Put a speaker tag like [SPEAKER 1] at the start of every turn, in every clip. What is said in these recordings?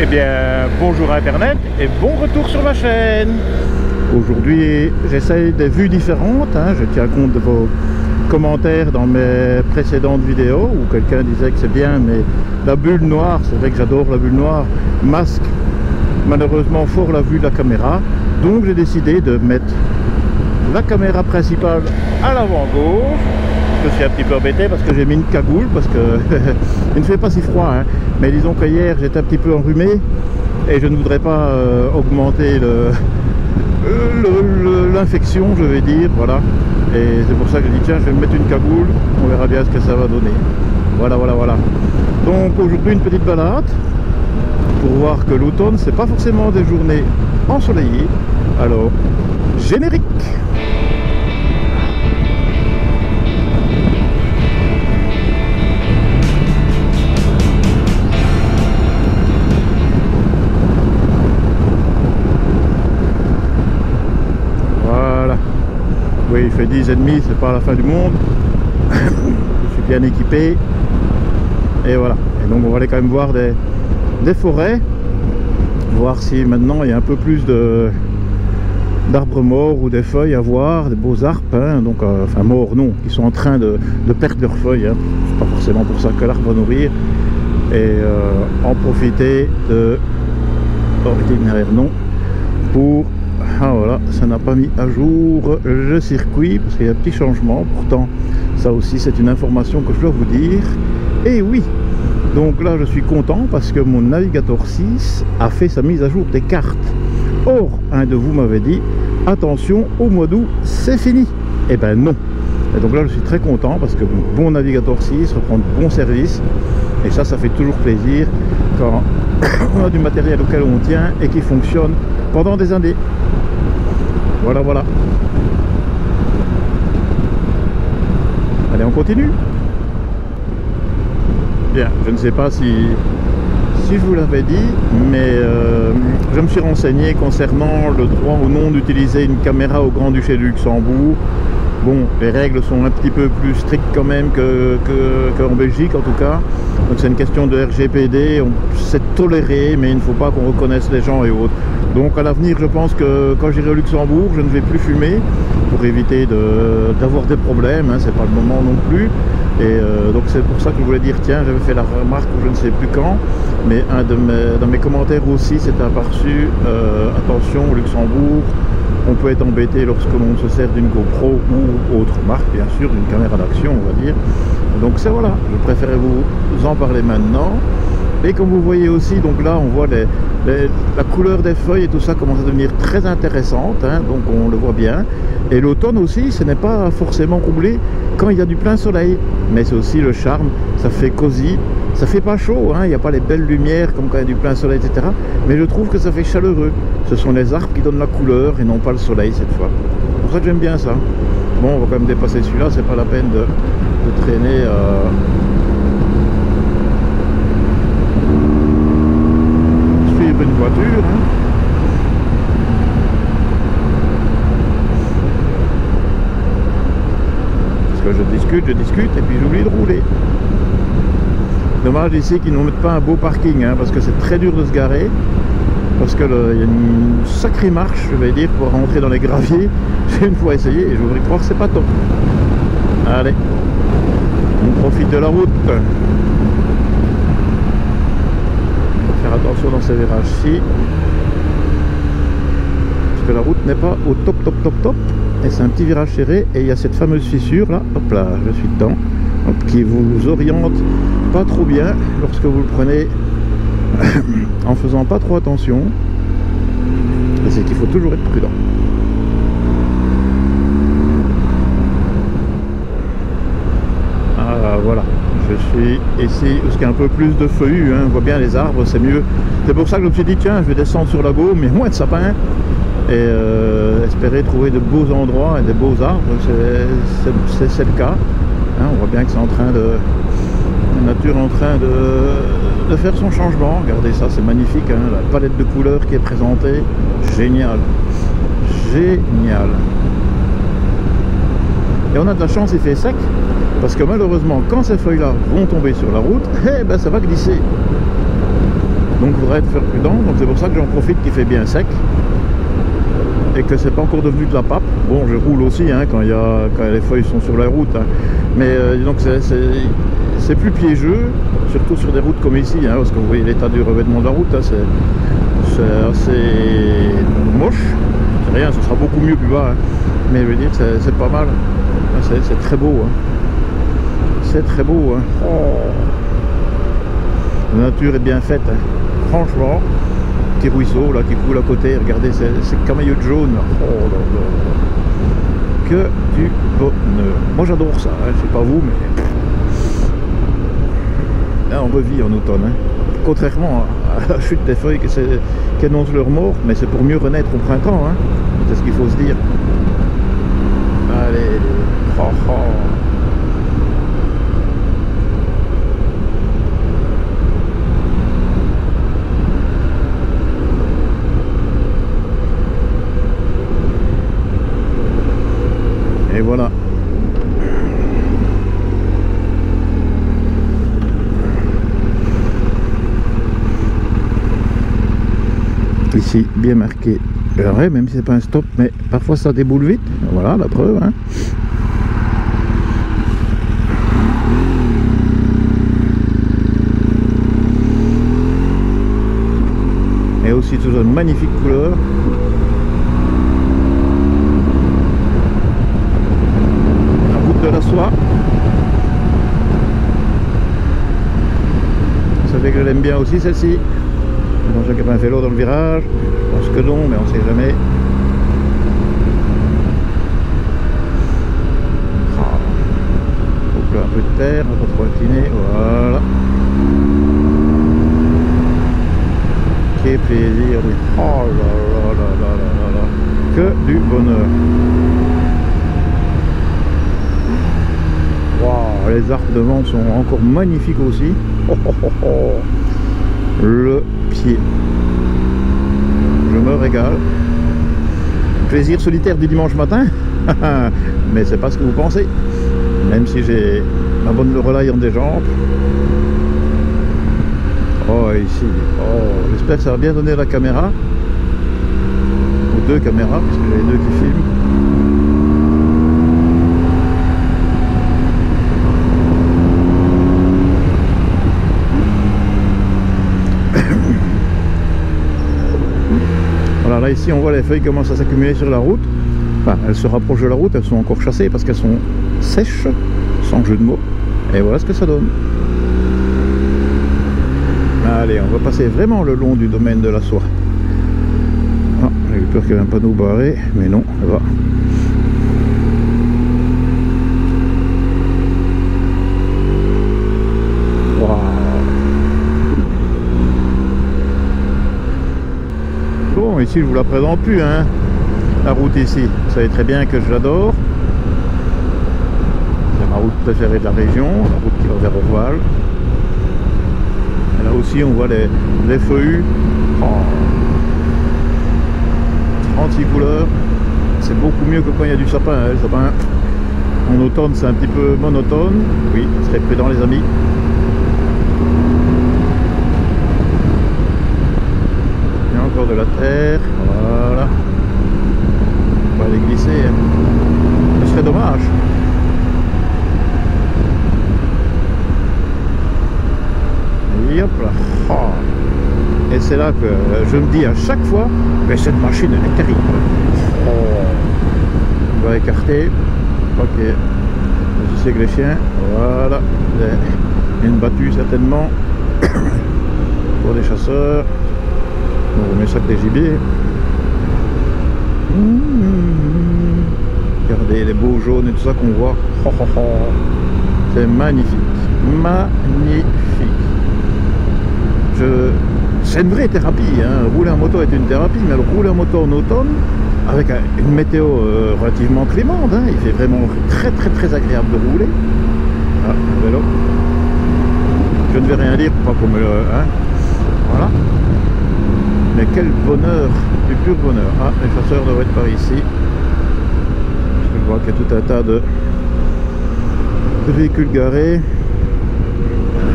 [SPEAKER 1] Eh bien, bonjour Internet et bon retour sur ma chaîne. Aujourd'hui, j'essaye des vues différentes. Je tiens compte de vos commentaires dans mes précédentes vidéos où quelqu'un disait que c'est bien, mais la bulle noire, c'est vrai que j'adore la bulle noire, masque malheureusement fort la vue de la caméra. Donc j'ai décidé de mettre la caméra principale à l'avant gauche. Je suis un petit peu embêté parce que j'ai mis une cagoule parce que il ne fait pas si froid, mais disons que hier j'étais un petit peu enrhumé et je ne voudrais pas augmenter l'infection, je vais dire, voilà. Et c'est pour ça que j'ai dit tiens, je vais me mettre une cagoule, on verra bien ce que ça va donner. Voilà. Donc aujourd'hui une petite balade pour voir que l'automne c'est pas forcément des journées ensoleillées. Alors générique. Oui, il fait 10,5, c'est pas la fin du monde. Je suis bien équipé. Et voilà. Et donc on va aller quand même voir des forêts. Voir si maintenant il y a un peu plus d'arbres morts ou des feuilles à voir, des beaux arbres. Donc, enfin morts non, qui sont en train de perdre leurs feuilles. C'est pas forcément pour ça que l'arbre va nourrir. Et en profiter de ordinaire non pour... Ah voilà, ça n'a pas mis à jour le circuit parce qu'il y a un petit changement. Pourtant, ça aussi c'est une information que je dois vous dire. Et oui, donc là je suis content parce que mon navigateur 6 a fait sa mise à jour des cartes. Or, un de vous m'avait dit, attention, au mois d'août, c'est fini. Eh ben non. Et donc là je suis très content parce que mon bon navigateur 6 reprend de bons services. Et ça fait toujours plaisir quand on a du matériel auquel on tient et qui fonctionne pendant des années. Voilà. Allez, on continue. Bien, je ne sais pas si je vous l'avais dit, mais je me suis renseigné concernant le droit ou non d'utiliser une caméra au Grand-Duché de Luxembourg. Bon, les règles sont un petit peu plus strictes quand même qu'en Belgique en tout cas. Donc c'est une question de RGPD, c'est toléré, mais il ne faut pas qu'on reconnaisse les gens et autres. Donc à l'avenir, je pense que quand j'irai au Luxembourg, je ne vais plus fumer pour éviter d'avoir des problèmes, c'est pas le moment non plus. Et donc c'est pour ça que je voulais dire, tiens, j'avais fait la remarque, je ne sais plus quand, mais dans mes commentaires aussi, c'est aperçu, attention au Luxembourg, on peut être embêté lorsque l'on se sert d'une GoPro ou autre marque, bien sûr, d'une caméra d'action, on va dire. Donc c'est voilà, je préférais vous en parler maintenant. Et comme vous voyez aussi, donc là on voit la couleur des feuilles et tout ça commence à devenir très intéressante, donc on le voit bien. Et l'automne aussi, ce n'est pas forcément comblé quand il y a du plein soleil, mais c'est aussi le charme, ça fait cosy, ça fait pas chaud, il n'y a pas les belles lumières comme quand il y a du plein soleil, etc. Mais je trouve que ça fait chaleureux. Ce sont les arbres qui donnent la couleur et non pas le soleil cette fois. C'est pour ça que j'aime bien ça. Bon, on va quand même dépasser celui-là, c'est pas la peine de traîner... une voiture, parce que je discute et puis j'oublie de rouler. Dommage ici qu'ils ne mettent pas un beau parking, parce que c'est très dur de se garer, parce que il y a une sacrée marche, je vais dire, pour rentrer dans les graviers. J'ai une fois essayé et je voudrais croire que c'est pas top. Allez, on profite de la route. Faire attention dans ces virages-ci, parce que la route n'est pas au top, et c'est un petit virage serré, et il y a cette fameuse fissure là, hop là, je suis dedans, donc, qui vous oriente pas trop bien lorsque vous le prenez en faisant pas trop attention, et c'est qu'il faut toujours être prudent. Ah voilà. Je suis ici où il y a un peu plus de feuillus, on voit bien les arbres, c'est mieux. C'est pour ça que je me suis dit, tiens, je vais descendre sur la Gaume, mais moins de sapins, et espérer trouver de beaux endroits et de beaux arbres, c'est le cas. On voit bien que c'est en train la nature est en train de faire son changement. Regardez ça, c'est magnifique, la palette de couleurs qui est présentée, génial. Et on a de la chance, il fait sec, parce que malheureusement quand ces feuilles là vont tomber sur la route, ça va glisser. Donc il faudrait être prudent. Donc c'est pour ça que j'en profite qu'il fait bien sec et que c'est pas encore devenu de la pape. Bon, je roule aussi hein, quand les feuilles sont sur la route, hein. Mais donc c'est plus piégeux, surtout sur des routes comme ici, hein, parce que vous voyez l'état du revêtement de la route, hein, c'est assez moche. C'est rien, ce sera beaucoup mieux plus bas, hein. Mais je veux dire, c'est pas mal. C'est très beau, hein. C'est très beau, hein. Oh. La nature est bien faite, hein. Franchement. Petit ruisseau là qui coule à côté, regardez ces camaillots jaunes. Oh là là. Que du bonheur. Moi j'adore ça, hein. Je sais pas vous, mais là on revit en automne, hein. Contrairement à la chute des feuilles qui annonce leur mort, mais c'est pour mieux renaître au printemps, hein. C'est ce qu'il faut se dire. Allez, oh, oh. Et voilà. Ici, bien marqué arrêt, même si c'est pas un stop, mais parfois ça déboule vite. Voilà la preuve, hein. Et aussi toujours une magnifique couleur. De la soie. Ça fait que je l'aime bien aussi celle-ci. Donc j'ai un vélo dans le virage. Je pense que non, mais on sait jamais. Donc là un peu de terre, un peu trop incliné, voilà. Quel plaisir, oui. Oh là là là là là là. Que du bonheur. Wow, les arcs devant sont encore magnifiques aussi. Oh, oh, oh, oh. Le pied. Je me régale. Plaisir solitaire du dimanche matin. Mais c'est pas ce que vous pensez. Même si j'ai ma bonne relaye en des jambes. Oh, ici. Oh, j'espère que ça va bien donner la caméra. Ou deux caméras, puisque j'ai les deux qui filment. Voilà, là ici on voit les feuilles commencent à s'accumuler sur la route. Enfin, elles se rapprochent de la route, elles sont encore chassées parce qu'elles sont sèches, sans jeu de mots. Et voilà ce que ça donne. Allez, on va passer vraiment le long du domaine de la soie. Ah, j'ai eu peur qu'il y ait un panneau barré, mais non, ça va. Bon, ici je vous la présente plus, hein, la route ici. Vous savez très bien que je l'adore. C'est ma route préférée de la région, la route qui va vers Orval. Et là aussi on voit les feuillus. Oh. 36 couleurs. C'est beaucoup mieux que quand il y a du sapin, hein. Le sapin en automne c'est un petit peu monotone. Oui, serez prudent les amis. De la terre, voilà. On va aller glisser, hein. Ce serait dommage. Et hop là. Oh. Et c'est là que je me dis à chaque fois, mais cette machine elle est terrible. Oh. On va écarter. Ok. Je sais que les chiens, voilà. Une battue certainement pour des chasseurs. On remet ça que des gibiers. Regardez les beaux jaunes et tout ça qu'on voit. Oh, oh, oh. C'est magnifique. Magnifique. C'est une vraie thérapie, hein. Rouler en moto est une thérapie, mais rouler en moto en automne, avec une météo relativement clémente, hein. Il fait vraiment très très très agréable de rouler. Ah, le vélo. Je ne vais rien dire pour pas qu'on me le... Hein. Voilà. Mais quel bonheur, du pur bonheur. Ah, les chasseurs doivent être par ici. Je vois qu'il y a tout un tas de véhicules garés.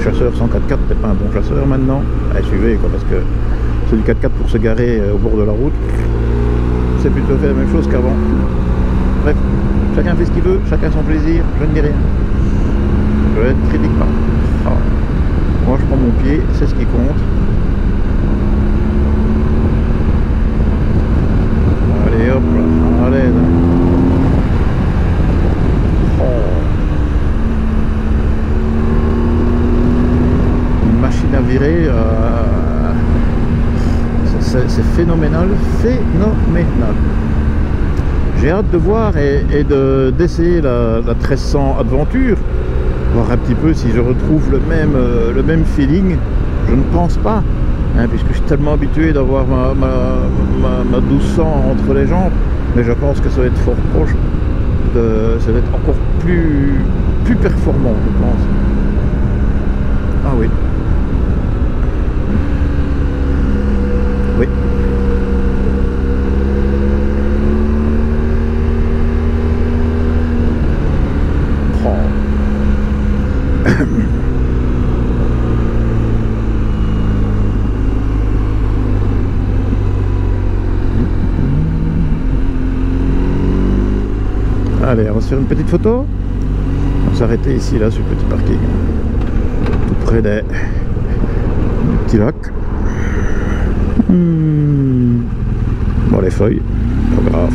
[SPEAKER 1] chasseur sans 4x4 t'es pas un bon chasseur maintenant. Allez, suivez quoi, parce que c'est du 4x4 pour se garer au bord de la route. C'est plutôt fait la même chose qu'avant. Bref, chacun fait ce qu'il veut, chacun son plaisir, je ne dis rien. Je ne critique pas. Ah. Moi je prends mon pied, c'est ce qui compte. Allez hop là, allez là. Oh. Une machine à virer, c'est phénoménal, phénoménal. J'ai hâte de voir et d'essayer la 1300 Adventure, voir un petit peu si je retrouve le même feeling. Je ne pense pas, hein, puisque je suis tellement habitué d'avoir ma 1200 entre les jambes, mais je pense que ça va être fort proche, ça va être encore plus performant, je pense. Ah oui. Oui. Oh. Allez, on va se faire une petite photo. On va s'arrêter ici, là, sur le petit parking. Tout près des petits lacs. Bon, les feuilles, pas grave.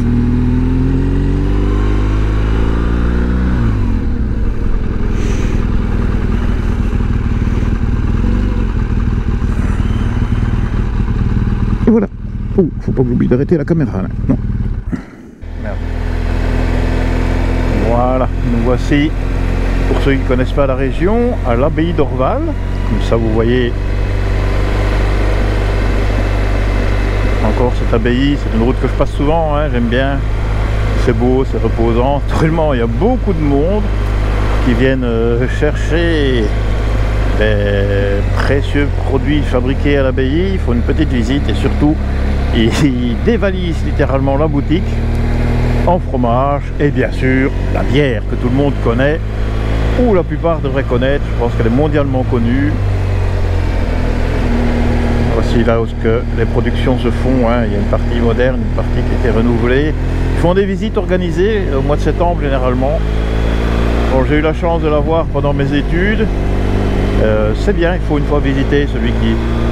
[SPEAKER 1] Et voilà. Oh, faut pas que j'oublie d'arrêter la caméra, là. Non. Merde. Voilà, nous voici, pour ceux qui ne connaissent pas la région, à l'abbaye d'Orval. Comme ça, vous voyez encore cette abbaye. C'est une route que je passe souvent, hein, j'aime bien. C'est beau, c'est reposant. Naturellement, il y a beaucoup de monde qui viennent chercher des précieux produits fabriqués à l'abbaye. Il faut une petite visite et surtout, ils dévalisent littéralement la boutique en fromage et bien sûr la bière que tout le monde connaît, ou la plupart devraient connaître. Je pense qu'elle est mondialement connue. Voici là où les productions se font, hein. Il y a une partie moderne, une partie qui a été renouvelée. Ils font des visites organisées au mois de septembre généralement. Bon, j'ai eu la chance de la voir pendant mes études. C'est bien, il faut une fois visiter, celui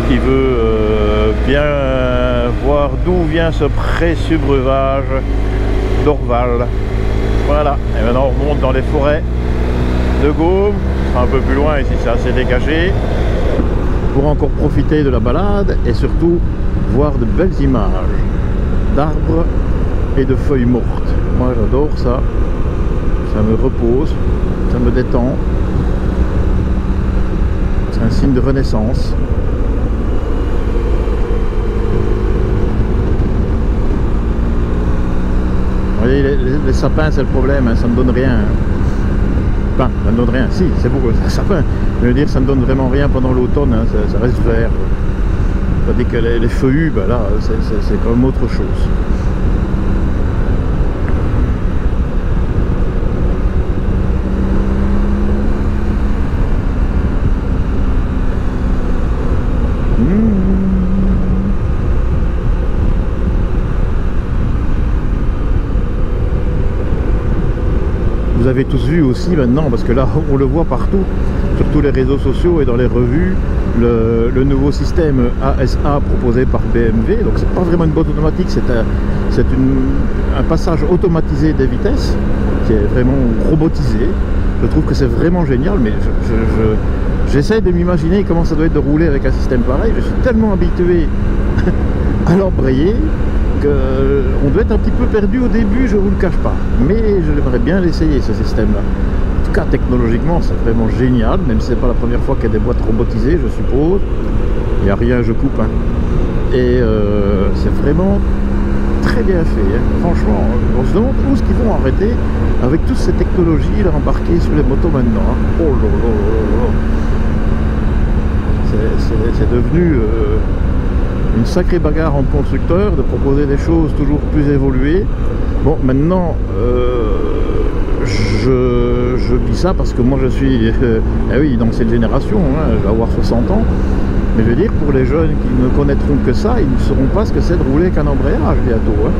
[SPEAKER 1] qui veut bien voir d'où vient ce précieux breuvage d'Orval. Voilà, et maintenant on remonte dans les forêts de Gaume, un peu plus loin, ici c'est assez dégagé, pour encore profiter de la balade et surtout voir de belles images d'arbres et de feuilles mortes. Moi j'adore ça, ça me repose, ça me détend, c'est un signe de renaissance. Vous voyez, les sapins, c'est le problème, hein, ça ne donne rien. Enfin, ça ne donne rien. Si, c'est beau, un sapin. Je veux dire, ça ne donne vraiment rien pendant l'automne, hein, ça reste vert. Tandis que les feuillus, ben là, c'est quand même autre chose. Vous avez tous vu aussi maintenant, parce que là on le voit partout, sur tous les réseaux sociaux et dans les revues, le nouveau système ASA proposé par BMW. Donc c'est pas vraiment une boîte automatique, c'est un passage automatisé des vitesses qui est vraiment robotisé. Je trouve que c'est vraiment génial, mais j'essaie de m'imaginer comment ça doit être de rouler avec un système pareil. Je suis tellement habitué à l'embrayer qu'on doit être un petit peu perdu au début, je vous le cache pas, mais j'aimerais bien l'essayer, ce système là. En tout cas technologiquement c'est vraiment génial, même si c'est pas la première fois qu'il y a des boîtes robotisées, je suppose. Il n'y a rien, je coupe, hein. Et c'est vraiment très bien fait, hein. Franchement, on se demande où est-ce qu'ils vont arrêter avec toutes ces technologies là embarquées sur les motos maintenant, hein. Oh là là là là. C'est devenu une sacrée bagarre entre constructeurs de proposer des choses toujours plus évoluées. Bon, maintenant, je dis ça parce que moi je suis eh oui, dans cette génération, hein, je vais avoir 60 ans. Mais je veux dire, pour les jeunes qui ne connaîtront que ça, ils ne sauront pas ce que c'est de rouler qu'un embrayage bientôt. Hein.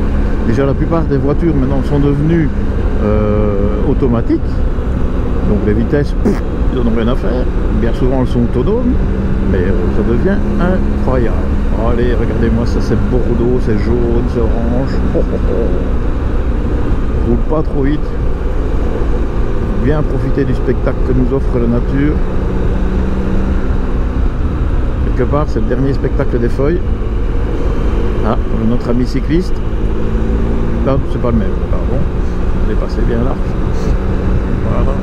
[SPEAKER 1] Déjà, la plupart des voitures maintenant sont devenues automatiques. Donc les vitesses, ils n'en ont rien à faire. Bien souvent, elles sont autonomes. Mais ça devient incroyable. Oh, allez, regardez-moi ça, c'est bordeaux, c'est jaune, c'est orange. Oh, oh, oh. Roule pas trop vite. Bien profiter du spectacle que nous offre la nature. Quelque part, c'est le dernier spectacle des feuilles. Ah, notre ami cycliste. Non, c'est pas le même, pardon. On est passé bien large. Voilà.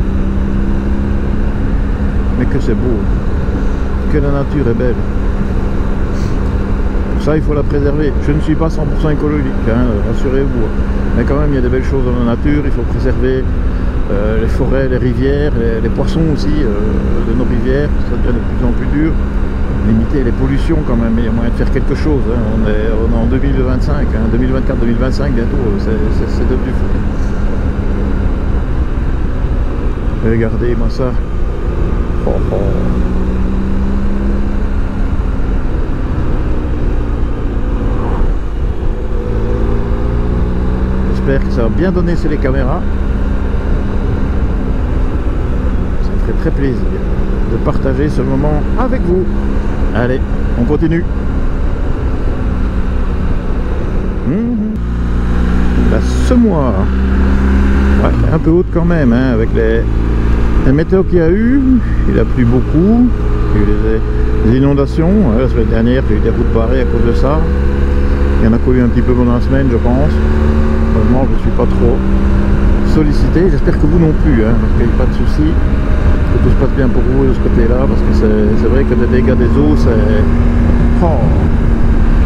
[SPEAKER 1] Mais que c'est beau. Que la nature est belle. Pour ça, il faut la préserver. Je ne suis pas 100% écologique, hein, rassurez-vous. Mais quand même, il y a des belles choses dans la nature. Il faut préserver les forêts, les rivières, les poissons aussi de nos rivières. Ça devient de plus en plus dur. Limiter les pollutions quand même, il y a moyen de faire quelque chose. Hein. On est en 2025, hein, 2024-2025 bientôt, c'est devenu fou. Regardez-moi ça. Oh, oh. J'espère que ça va bien donner sur les caméras. Ça me ferait très plaisir de partager ce moment avec vous. Allez, on continue. La semoire. Ouais, un peu haute quand même, hein, avec les météos qu'il y a eu. Il a plu beaucoup. Il y a eu les inondations. Ouais, la semaine dernière, j'ai eu des routes barrées à cause de ça. Il y en a eu un petit peu pendant la semaine, je pense. Vraiment, je ne suis pas trop sollicité. J'espère que vous non plus, hein, parce qu'il n'y a pas de soucis. Que tout se passe bien pour vous de ce côté-là, parce que c'est vrai que des dégâts des eaux,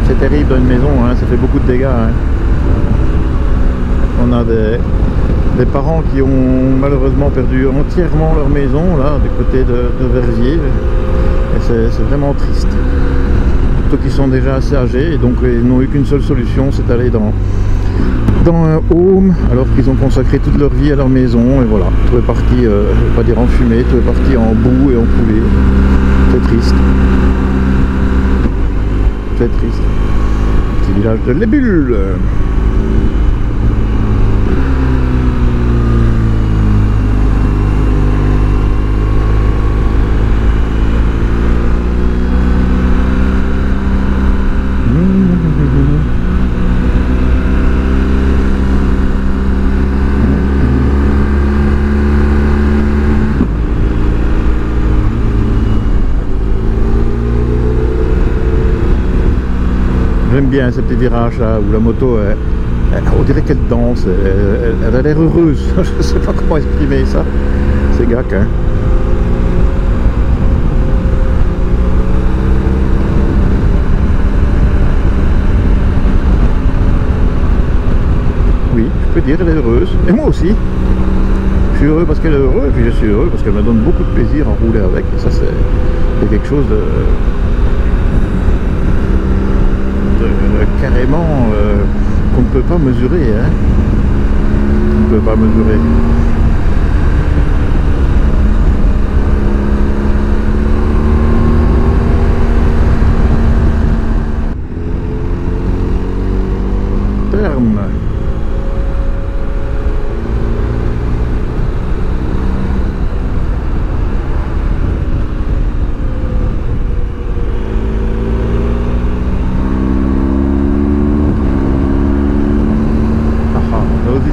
[SPEAKER 1] c'est terrible dans une maison, hein, ça fait beaucoup de dégâts. Hein. On a des parents qui ont malheureusement perdu entièrement leur maison, là, du côté de Verviers, et c'est vraiment triste. Surtout qu'ils sont déjà assez âgés, et donc ils n'ont eu qu'une seule solution, c'est d'aller dans un home, alors qu'ils ont consacré toute leur vie à leur maison, et voilà, tout est parti, je ne vais pas dire en fumée, tout est parti en boue et en coulée. C'est triste. C'est triste. Petit village de Les Bulles. J'aime bien ces petits virages là où la moto, on dirait qu'elle danse, elle a l'air heureuse. Je ne sais pas comment exprimer ça. C'est gac, hein. Oui, je peux dire, elle est heureuse. Et moi aussi. Je suis heureux parce qu'elle est heureuse, et puis je suis heureux parce qu'elle me donne beaucoup de plaisir à rouler avec. Et ça, c'est quelque chose de carrément qu'on ne peut pas mesurer, hein. On ne peut pas mesurer. Terme.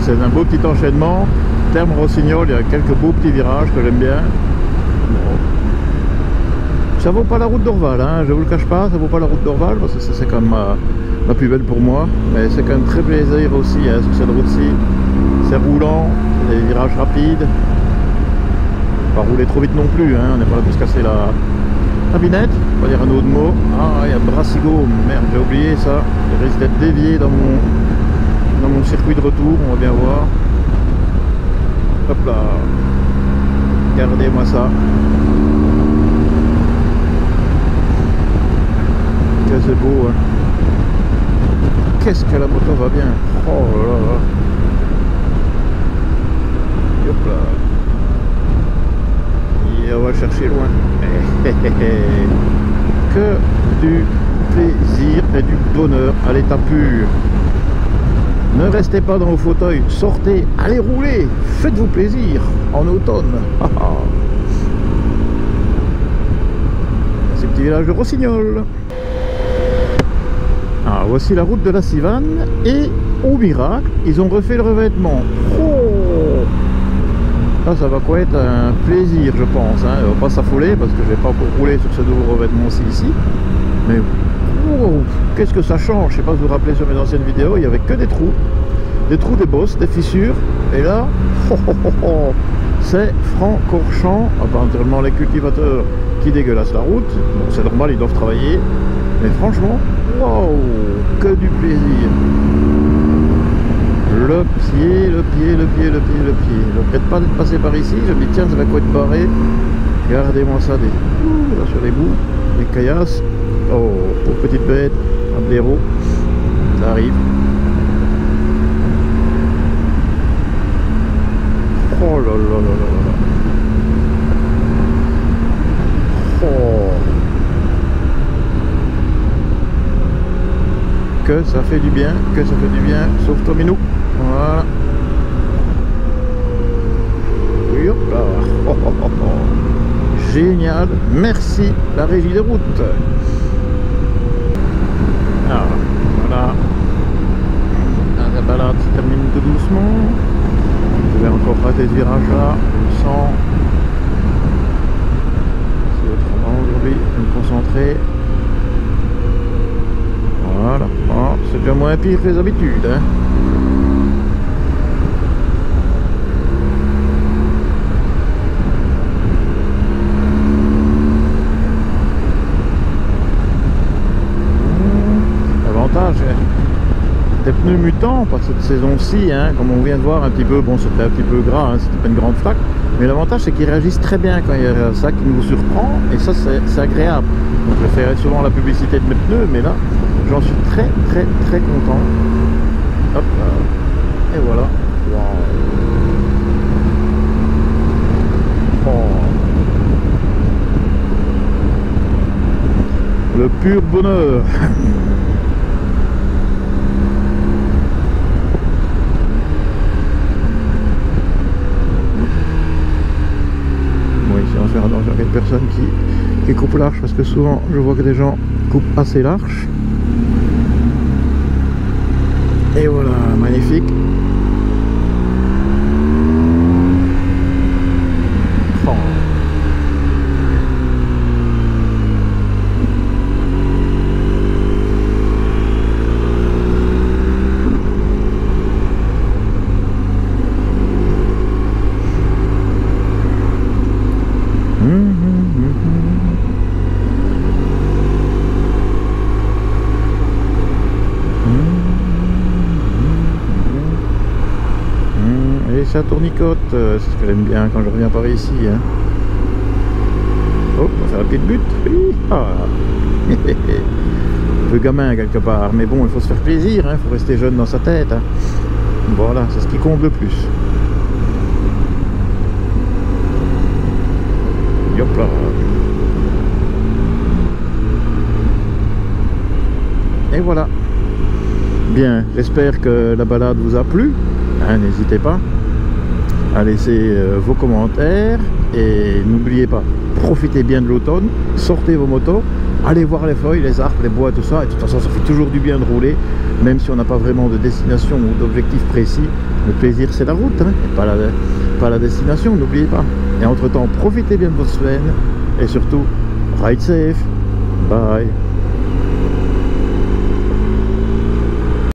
[SPEAKER 1] C'est un beau petit enchaînement. Terme Rossignol, il y a quelques beaux petits virages que j'aime bien. Ça vaut pas la route d'Orval, hein, je vous le cache pas, ça vaut pas la route d'Orval parce que c'est quand même ma plus belle pour moi. Mais c'est quand même très plaisir aussi, hein, sur cette route-ci. C'est roulant, des virages rapides. Pas rouler trop vite non plus, hein, on n'est pas là pour se casser la binette. On va dire un autre mot. Ah, il y a Brassigo, merde, j'ai oublié ça. Il risque d'être dévié dans mon circuit de retour, on va bien voir. Hop là, regardez-moi ça. Que c'est beau, hein. Qu'est-ce que la moto va bien. Oh là là. Hop là. Et on va le chercher loin. Que du plaisir et du bonheur à l'état pur. Ne restez pas dans vos fauteuils, sortez, allez rouler, faites-vous plaisir en automne. C'est le petit village de Rossignol. Ah, voici la route de la Sivane et au miracle, ils ont refait le revêtement. Oh, ça va quoi être un plaisir, je pense. Hein. On va pas s'affoler parce que je vais pas encore rouler sur ce nouveau revêtement-ci ici. Mais oh, qu'est-ce que ça change. Je sais pas si vous vous rappelez sur mes anciennes vidéos, il n'y avait que des trous, des bosses, des fissures. Et là, c'est francorchamps. Apparemment les cultivateurs qui dégueulassent la route. Bon, c'est normal, ils doivent travailler. Mais franchement, wow, que du plaisir. Le pied. Je regrette pas d'être passé par ici. Je me dis tiens, ça va quoi être barré. Regardez-moi ça, là sur les bouts, les caillasses. Oh, pauvre petite bête, un blaireau, ça arrive. Oh là là là là là. Oh. Que ça fait du bien, sauf toi Minou. Voilà. Oui, hop là. Oh, oh, oh, oh. Génial, merci la régie de route. Ah, voilà. La balade se termine tout doucement. Je vais encore rater ce virage là sans essayer autrement aujourd'hui de me concentrer. Voilà, oh, c'est déjà moins pire que les habitudes, hein. L'avantage des pneus mutants, pas cette saison-ci, hein, comme on vient de voir un petit peu, bon c'était un petit peu gras, hein, c'était pas une grande flaque, mais l'avantage c'est qu'ils réagissent très bien quand il y a ça qui nous surprend, et ça c'est agréable. Donc je fais souvent la publicité de mes pneus, mais là j'en suis très content. Hop là. Et voilà. Wow. Oh. Le pur bonheur. Oui, ici on va faire attention à quelques personnes qui coupent large, parce que souvent je vois que des gens coupent assez large. Et voilà, magnifique. Oh. Et ça tournicote, c'est ce que j'aime bien quand je reviens par ici. Hein. Oh, on va faire la petite butte. Ah. Un peu gamin quelque part, mais bon, il faut se faire plaisir, il faut rester jeune dans sa tête. Hein. Voilà, c'est ce qui compte le plus. Hop là. Et voilà. Bien, j'espère que la balade vous a plu. Hein, n'hésitez pas à laisser vos commentaires et n'oubliez pas, profitez bien de l'automne, sortez vos motos, allez voir les feuilles, les arbres, les bois, tout ça. Et de toute façon, ça fait toujours du bien de rouler, même si on n'a pas vraiment de destination ou d'objectif précis. Le plaisir, c'est la route, hein, et pas la destination, n'oubliez pas. Et entre temps, profitez bien de votre semaine et surtout, ride safe. Bye.